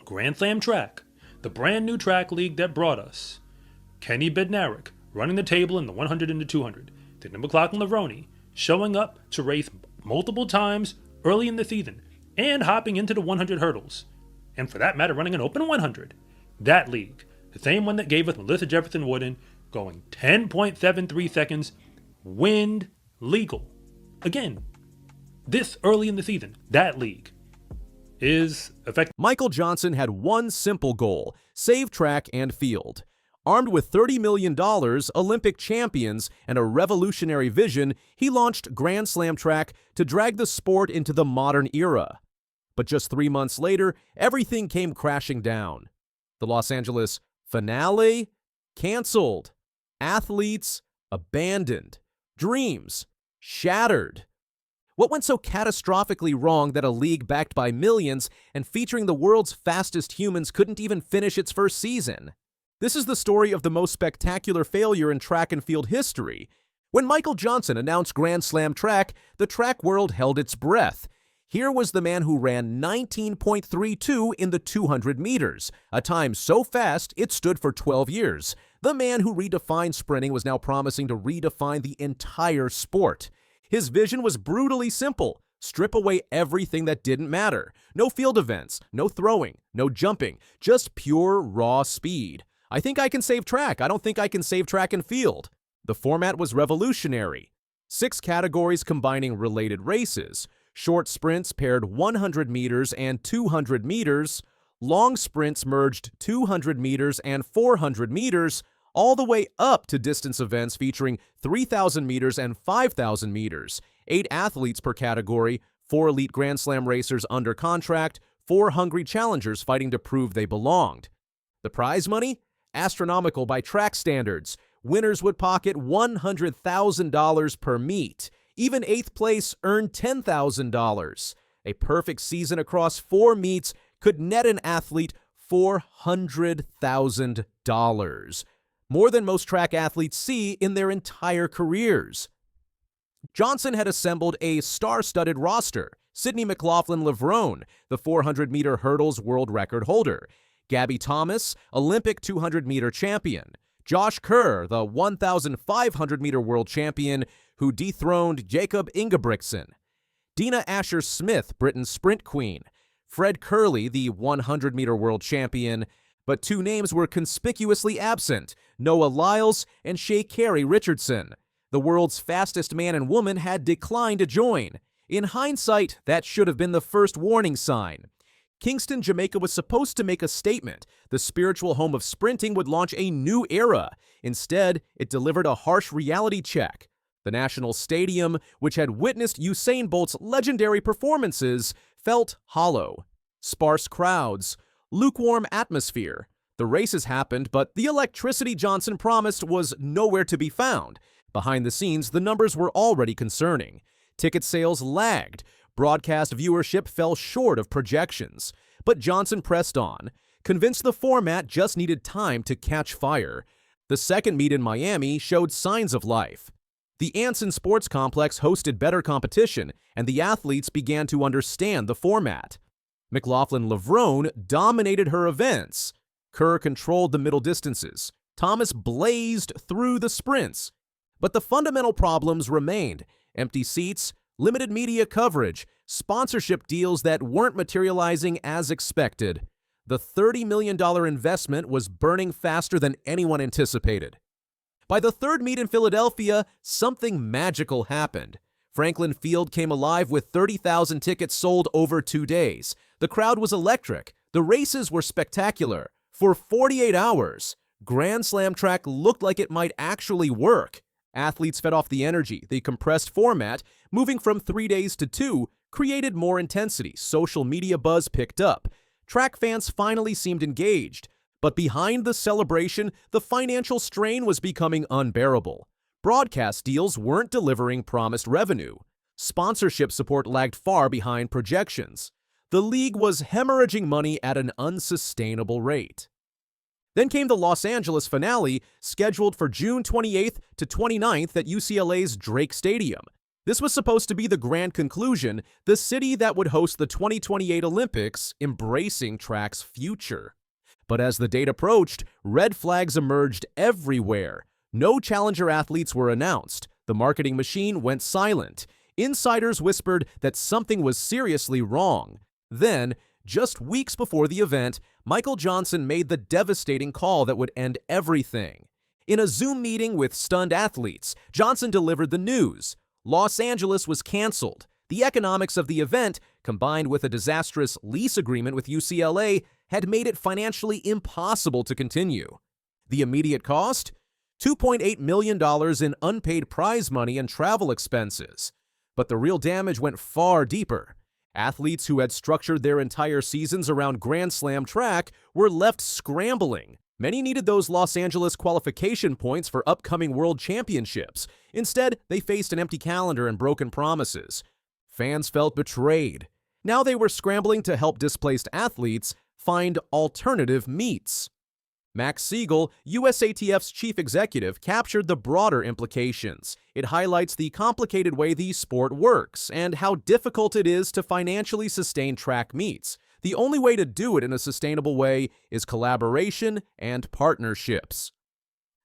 Grand Slam track, the brand new track league that brought us Kenny Bednarik running the table in the 100 and the 200, then McLaughlin-Levrone showing up to race multiple times early in the season and hopping into the 100 hurdles, and for that matter running an open 100. That league, the same one that gave us Melissa Jefferson Wooden going 10.73 seconds, wind legal. Again, this early in the season, that league is effective. Michael Johnson had one simple goal: save track and field. Armed with $30 million, Olympic champions, and a revolutionary vision, he launched Grand Slam Track to drag the sport into the modern era. But just 3 months later, everything came crashing down. The Los Angeles finale? Canceled. Athletes abandoned. Dreams shattered. What went so catastrophically wrong that a league backed by millions and featuring the world's fastest humans couldn't even finish its first season? This is the story of the most spectacular failure in track and field history. When Michael Johnson announced Grand Slam Track, the track world held its breath. Here was the man who ran 19.32 in the 200 meters, a time so fast it stood for 12 years. The man who redefined sprinting was now promising to redefine the entire sport. His vision was brutally simple: strip away everything that didn't matter. No field events, no throwing, no jumping, just pure raw speed. I think I can save track. I don't think I can save track and field. The format was revolutionary. 6 categories combining related races. Short sprints paired 100 meters and 200 meters. Long sprints merged 200 meters and 400 meters, all the way up to distance events featuring 3,000 meters and 5,000 meters. 8 athletes per category, 4 elite Grand Slam racers under contract, 4 hungry challengers fighting to prove they belonged. The prize money? Astronomical by track standards. Winners would pocket $100,000 per meet. Even 8th place earned $10,000. A perfect season across 4 meets could net an athlete $400,000. More than most track athletes see in their entire careers. Johnson had assembled a star-studded roster: Sydney McLaughlin-Levrone, the 400-meter hurdles world record holder; Gabby Thomas, Olympic 200-meter champion; Josh Kerr, the 1,500-meter world champion who dethroned Jacob Ingebrigtsen; Dina Asher-Smith, Britain's sprint queen; Fred Kerley, the 100-meter world champion. But 2 names were conspicuously absent: Noah Lyles and Shea Carey Richardson. The world's fastest man and woman had declined to join. In hindsight, that should have been the first warning sign. Kingston, Jamaica was supposed to make a statement. The spiritual home of sprinting would launch a new era. Instead, it delivered a harsh reality check. The National Stadium, which had witnessed Usain Bolt's legendary performances, felt hollow. Sparse crowds, lukewarm atmosphere. The races happened, but the electricity Johnson promised was nowhere to be found. Behind the scenes, the numbers were already concerning. Ticket sales lagged. Broadcast viewership fell short of projections. But Johnson pressed on, convinced the format just needed time to catch fire. The second meet in Miami showed signs of life. The Anson Sports Complex hosted better competition, and the athletes began to understand the format. McLaughlin-Levrone dominated her events. Kerr controlled the middle distances. Thomas blazed through the sprints. But the fundamental problems remained: empty seats, limited media coverage, sponsorship deals that weren't materializing as expected. The $30 million investment was burning faster than anyone anticipated. By the third meet in Philadelphia, something magical happened. Franklin Field came alive with 30,000 tickets sold over 2 days. The crowd was electric. The races were spectacular. For 48 hours, Grand Slam Track looked like it might actually work. Athletes fed off the energy. The compressed format, moving from 3 days to 2, created more intensity. Social media buzz picked up. Track fans finally seemed engaged. But behind the celebration, the financial strain was becoming unbearable. Broadcast deals weren't delivering promised revenue. Sponsorship support lagged far behind projections. The league was hemorrhaging money at an unsustainable rate. Then came the Los Angeles finale, scheduled for June 28th to 29th at UCLA's Drake Stadium. This was supposed to be the grand conclusion, the city that would host the 2028 Olympics, embracing track's future. But as the date approached, red flags emerged everywhere. No challenger athletes were announced. The marketing machine went silent. Insiders whispered that something was seriously wrong. Then, just weeks before the event, Michael Johnson made the devastating call that would end everything. In a Zoom meeting with stunned athletes, Johnson delivered the news. Los Angeles was canceled. The economics of the event, combined with a disastrous lease agreement with UCLA, had made it financially impossible to continue. The immediate cost? $2.8 million in unpaid prize money and travel expenses. But the real damage went far deeper. Athletes who had structured their entire seasons around Grand Slam track were left scrambling. Many needed those Los Angeles qualification points for upcoming world championships. Instead, they faced an empty calendar and broken promises. Fans felt betrayed. Now they were scrambling to help displaced athletes find alternative meets. Max Siegel, USATF's chief executive, captured the broader implications. It highlights the complicated way the sport works and how difficult it is to financially sustain track meets. The only way to do it in a sustainable way is collaboration and partnerships.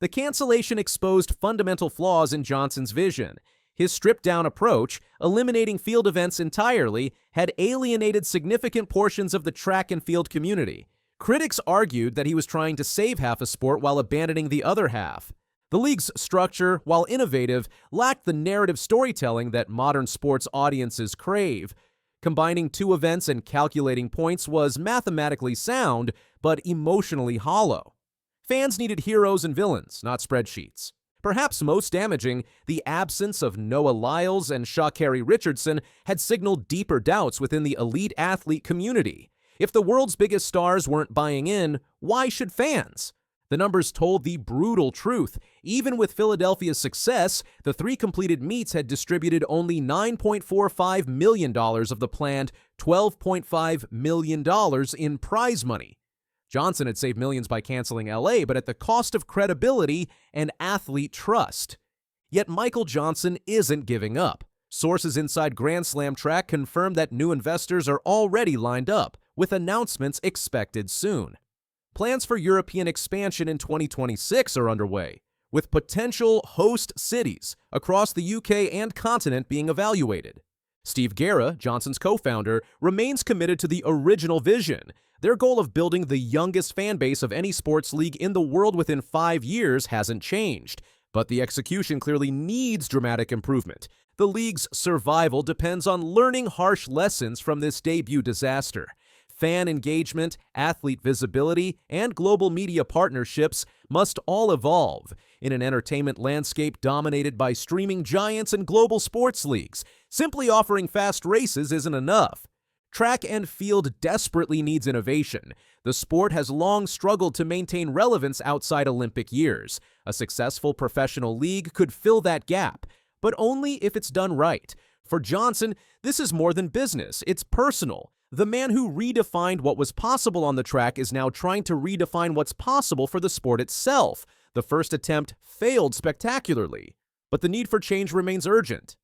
The cancellation exposed fundamental flaws in Johnson's vision. His stripped-down approach, eliminating field events entirely, had alienated significant portions of the track and field community. Critics argued that he was trying to save half a sport while abandoning the other half. The league's structure, while innovative, lacked the narrative storytelling that modern sports audiences crave. Combining two events and calculating points was mathematically sound, but emotionally hollow. Fans needed heroes and villains, not spreadsheets. Perhaps most damaging, the absence of Noah Lyles and Sha'Carri Richardson had signaled deeper doubts within the elite athlete community. If the world's biggest stars weren't buying in, why should fans? The numbers told the brutal truth. Even with Philadelphia's success, the three completed meets had distributed only $9.45 million of the planned $12.5 million in prize money. Johnson had saved millions by canceling LA, but at the cost of credibility and athlete trust. Yet Michael Johnson isn't giving up. Sources inside Grand Slam track confirm that new investors are already lined up, with announcements expected soon. Plans for European expansion in 2026 are underway, with potential host cities across the UK and continent being evaluated. Steve Guerra, Johnson's co-founder, remains committed to the original vision. Their goal of building the youngest fan base of any sports league in the world within 5 years hasn't changed, but the execution clearly needs dramatic improvement. The league's survival depends on learning harsh lessons from this debut disaster. Fan engagement, athlete visibility, and global media partnerships must all evolve. In an entertainment landscape dominated by streaming giants and global sports leagues, simply offering fast races isn't enough. Track and field desperately needs innovation. The sport has long struggled to maintain relevance outside Olympic years. A successful professional league could fill that gap, but only if it's done right. For Johnson, this is more than business, it's personal. The man who redefined what was possible on the track is now trying to redefine what's possible for the sport itself. The first attempt failed spectacularly, but the need for change remains urgent.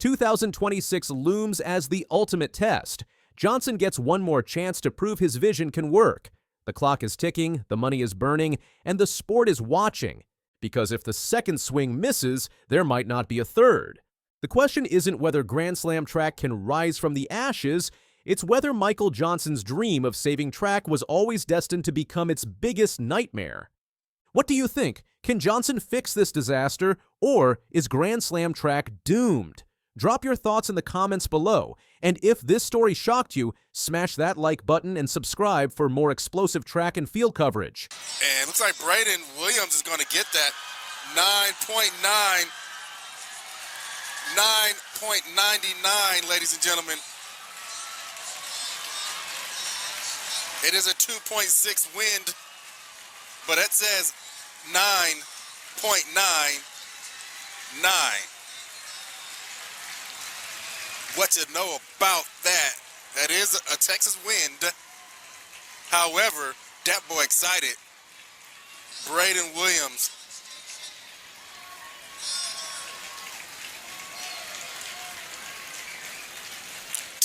2026 looms as the ultimate test. Johnson gets one more chance to prove his vision can work. The clock is ticking, the money is burning, and the sport is watching. Because if the second swing misses, there might not be a third. The question isn't whether Grand Slam track can rise from the ashes, it's whether Michael Johnson's dream of saving track was always destined to become its biggest nightmare. What do you think? Can Johnson fix this disaster, or is Grand Slam track doomed? Drop your thoughts in the comments below, and if this story shocked you, smash that like button and subscribe for more explosive track and field coverage. And looks like Braden Williams is going to get that 9.99, ladies and gentlemen. It is a 2.6 wind, but it says 9.99. What you know about that? That is a Texas wind. However, that boy excited. Braden Williams.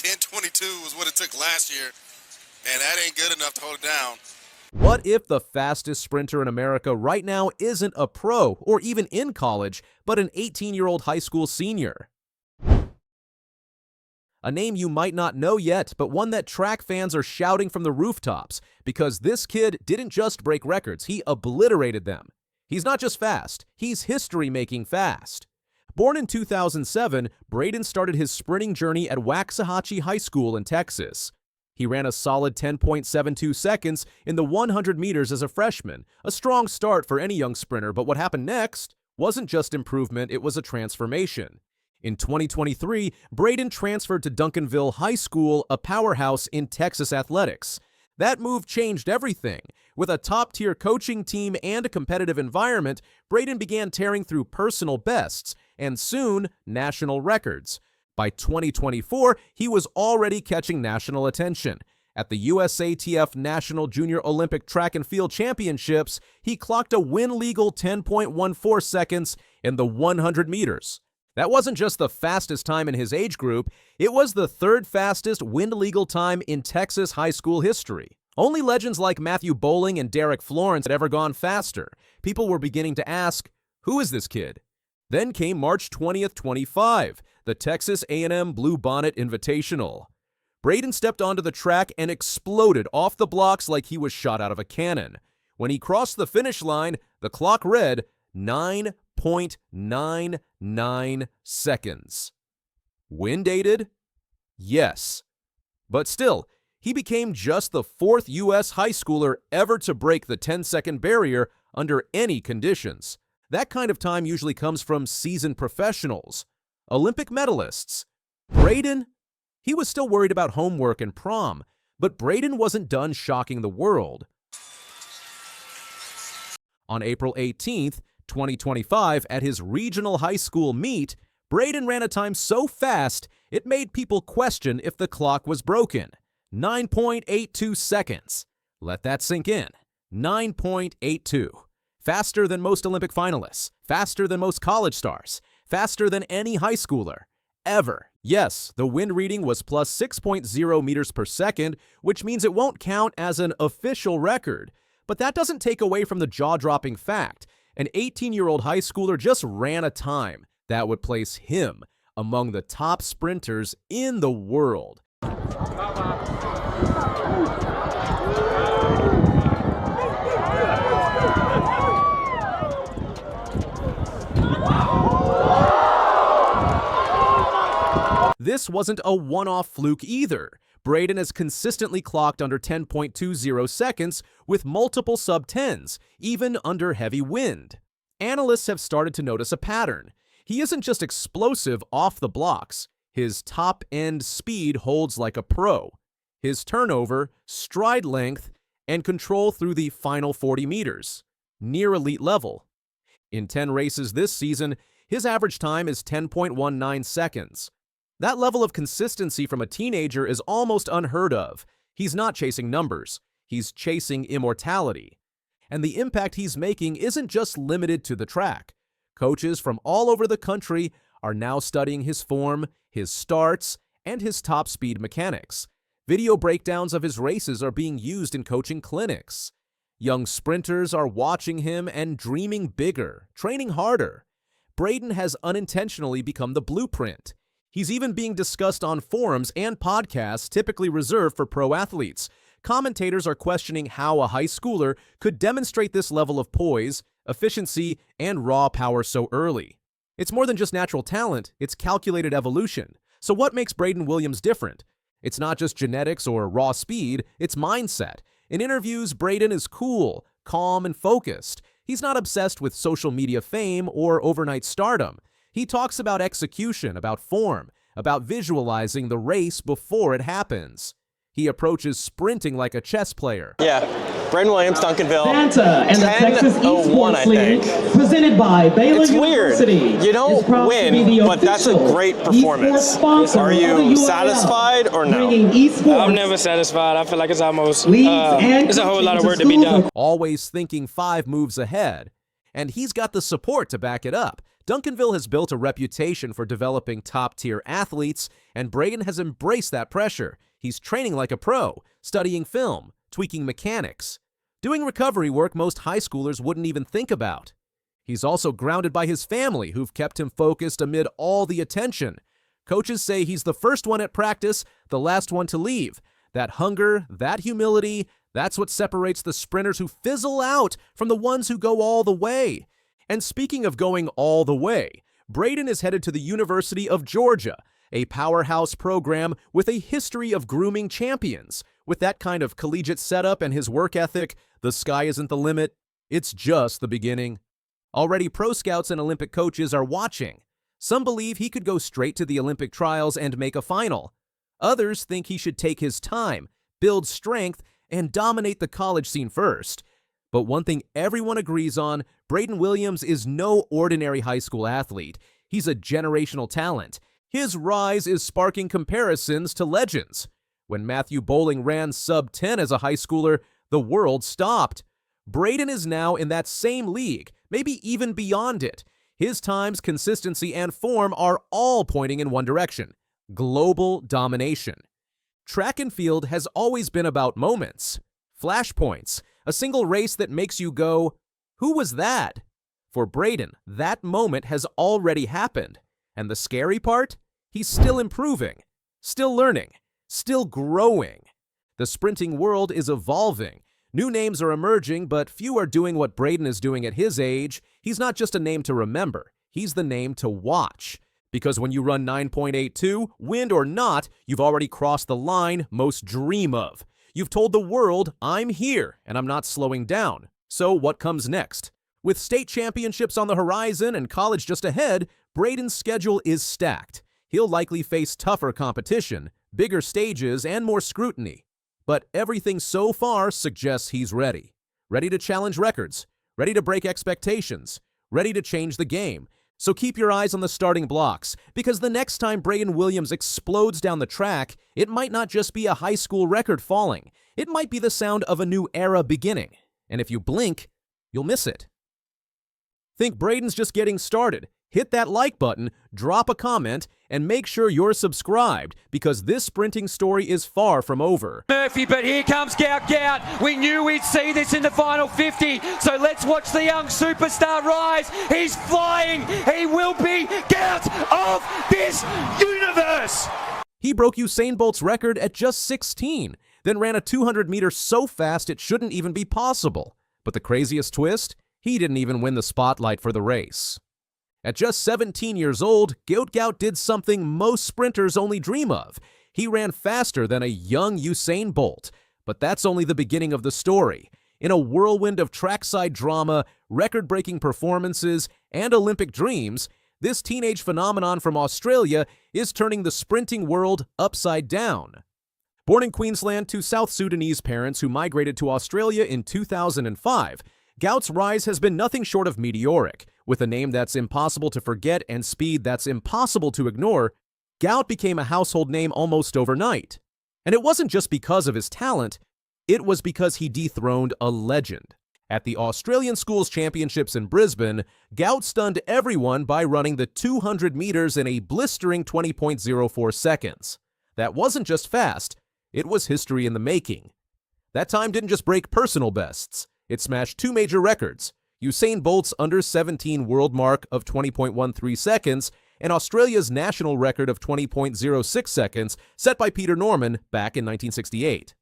10:22 was what it took last year, and that ain't good enough to hold it down. What if the fastest sprinter in America right now isn't a pro or even in college, but an 18-year-old high school senior? A name you might not know yet, but one that track fans are shouting from the rooftops, because this kid didn't just break records, he obliterated them. He's not just fast, he's history-making fast. Born in 2007, Braden started his sprinting journey at Waxahachie High School in Texas. He ran a solid 10.72 seconds in the 100 meters as a freshman, a strong start for any young sprinter, but what happened next wasn't just improvement, it was a transformation. In 2023, Braden transferred to Duncanville High School, a powerhouse in Texas athletics. That move changed everything. With a top-tier coaching team and a competitive environment, Braden began tearing through personal bests and soon national records. By 2024, he was already catching national attention. At the USATF National Junior Olympic Track and Field Championships, he clocked a win-legal 10.14 seconds in the 100 meters. That wasn't just the fastest time in his age group, it was the third fastest wind-legal time in Texas high school history. Only legends like Matthew Bowling and Derek Florence had ever gone faster. People were beginning to ask, who is this kid? Then came March 20th, 25, the Texas A&M Blue Bonnet Invitational. Braden stepped onto the track and exploded off the blocks like he was shot out of a cannon. When he crossed the finish line, the clock read 9.99 seconds. Wind aided? Yes. But still, he became just the fourth U.S. high schooler ever to break the 10-second barrier under any conditions. That kind of time usually comes from seasoned professionals, Olympic medalists. Braden? He was still worried about homework and prom, but Braden wasn't done shocking the world. On April 18th, 2025, at his regional high school meet, Braden ran a time so fast it made people question if the clock was broken. 9.82 seconds. Let that sink in. 9.82. Faster than most Olympic finalists. Faster than most college stars. Faster than any high schooler. Ever. Yes, the wind reading was plus 6.0 meters per second, which means it won't count as an official record. But that doesn't take away from the jaw-dropping fact. An 18-year-old high schooler just ran a time that would place him among the top sprinters in the world. This wasn't a one-off fluke either. Braden has consistently clocked under 10.20 seconds with multiple sub-10s, even under heavy wind. Analysts have started to notice a pattern. He isn't just explosive off the blocks. His top-end speed holds like a pro. His turnover, stride length, and control through the final 40 meters. Near elite level. In 10 races this season, his average time is 10.19 seconds. That level of consistency from a teenager is almost unheard of. He's not chasing numbers. He's chasing immortality. And the impact he's making isn't just limited to the track. Coaches from all over the country are now studying his form, his starts, and his top speed mechanics. Video breakdowns of his races are being used in coaching clinics. Young sprinters are watching him and dreaming bigger, training harder. Braden has unintentionally become the blueprint. He's even being discussed on forums and podcasts typically reserved for pro athletes. Commentators are questioning how a high schooler could demonstrate this level of poise, efficiency, and raw power so early. It's more than just natural talent, it's calculated evolution. So what makes Braden Williams different? It's not just genetics or raw speed, it's mindset. In interviews, Braden is cool, calm, and focused. He's not obsessed with social media fame or overnight stardom. He talks about execution, about form, about visualizing the race before it happens. He approaches sprinting like a chess player. Yeah, Braden Williams, Duncanville. Santa and the Texas Esports League, presented by Baylor University. Weird. You don't win, but that's a great performance. Are you satisfied or no? I'm never satisfied. I feel like it's almost, it's a whole lot of work to be done. Always thinking 5 moves ahead. And he's got the support to back it up. Duncanville has built a reputation for developing top-tier athletes, and Braden has embraced that pressure. He's training like a pro, studying film, tweaking mechanics, doing recovery work most high schoolers wouldn't even think about. He's also grounded by his family, who've kept him focused amid all the attention. Coaches say he's the first one at practice, the last one to leave. That hunger, that humility, that's what separates the sprinters who fizzle out from the ones who go all the way. And speaking of going all the way, Braden is headed to the University of Georgia, a powerhouse program with a history of grooming champions. With that kind of collegiate setup and his work ethic, the sky isn't the limit. It's just the beginning. Already pro scouts and Olympic coaches are watching. Some believe he could go straight to the Olympic trials and make a final. Others think he should take his time, build strength, and dominate the college scene first. But one thing everyone agrees on, Braden Williams is no ordinary high school athlete. He's a generational talent. His rise is sparking comparisons to legends. When Matthew Bowling ran sub-10 as a high schooler, the world stopped. Braden is now in that same league, maybe even beyond it. His times, consistency, and form are all pointing in one direction: global domination. Track and field has always been about moments, flashpoints, a single race that makes you go, "Who was that?" For Braden, that moment has already happened. And the scary part? He's still improving, still learning, still growing. The sprinting world is evolving. New names are emerging, but few are doing what Braden is doing at his age. He's not just a name to remember. He's the name to watch. Because when you run 9.82, wind or not, you've already crossed the line most dream of. You've told the world, I'm here, and I'm not slowing down. So what comes next? With state championships on the horizon and college just ahead, Braden's schedule is stacked. He'll likely face tougher competition, bigger stages, and more scrutiny. But everything so far suggests he's ready. Ready to challenge records, ready to break expectations, ready to change the game. So keep your eyes on the starting blocks, because the next time Braden Williams explodes down the track, it might not just be a high school record falling. It might be the sound of a new era beginning. And if you blink, you'll miss it. Think Braden's just getting started? Hit that like button, drop a comment, and make sure you're subscribed, because this sprinting story is far from over. Murphy, but here comes Gout Gout. We knew we'd see this in the final 50, so let's watch the young superstar rise. He's flying. He will be Gout of this universe. He broke Usain Bolt's record at just 16, then ran a 200-meter so fast it shouldn't even be possible. But the craziest twist? He didn't even win the spotlight for the race. At just 17 years old, Gout Gout did something most sprinters only dream of. He ran faster than a young Usain Bolt. But that's only the beginning of the story. In a whirlwind of trackside drama, record-breaking performances, and Olympic dreams, this teenage phenomenon from Australia is turning the sprinting world upside down. Born in Queensland to South Sudanese parents who migrated to Australia in 2005, Gout's rise has been nothing short of meteoric. With a name that's impossible to forget and speed that's impossible to ignore, Gout became a household name almost overnight. And it wasn't just because of his talent, it was because he dethroned a legend. At the Australian Schools Championships in Brisbane, Gout stunned everyone by running the 200 meters in a blistering 20.04 seconds. That wasn't just fast, it was history in the making. That time didn't just break personal bests. It smashed two major records: Usain Bolt's under-17 world mark of 20.13 seconds and Australia's national record of 20.06 seconds set by Peter Norman back in 1968.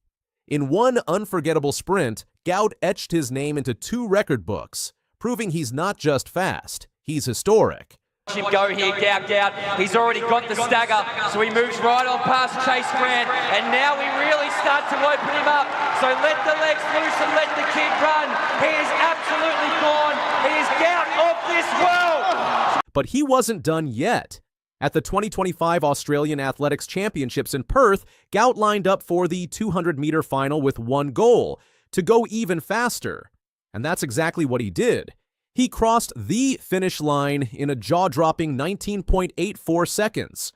In one unforgettable sprint, Gout etched his name into two record books, proving he's not just fast, he's historic. Go here, Gout Gout. He's already got the stagger, so he moves right on past Chase Grant, and now we really start to open him up. So let the legs loose and let the kid run. He is absolutely gone. He is Gout of this world. But he wasn't done yet. At the 2025 Australian Athletics Championships in Perth, Gout lined up for the 200-meter final with one goal: to go even faster. And that's exactly what he did. He crossed the finish line in a jaw-dropping 19.84 seconds.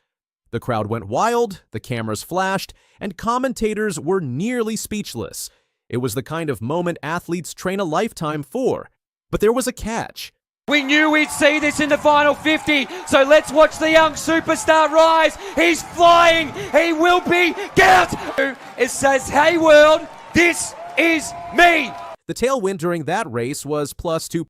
The crowd went wild, the cameras flashed, and commentators were nearly speechless. It was the kind of moment athletes train a lifetime for. But there was a catch. We knew we'd see this in the final 50, so let's watch the young superstar rise. He's flying. He will be Gout. It says, hey world, this is me. The tailwind during that race was plus 2.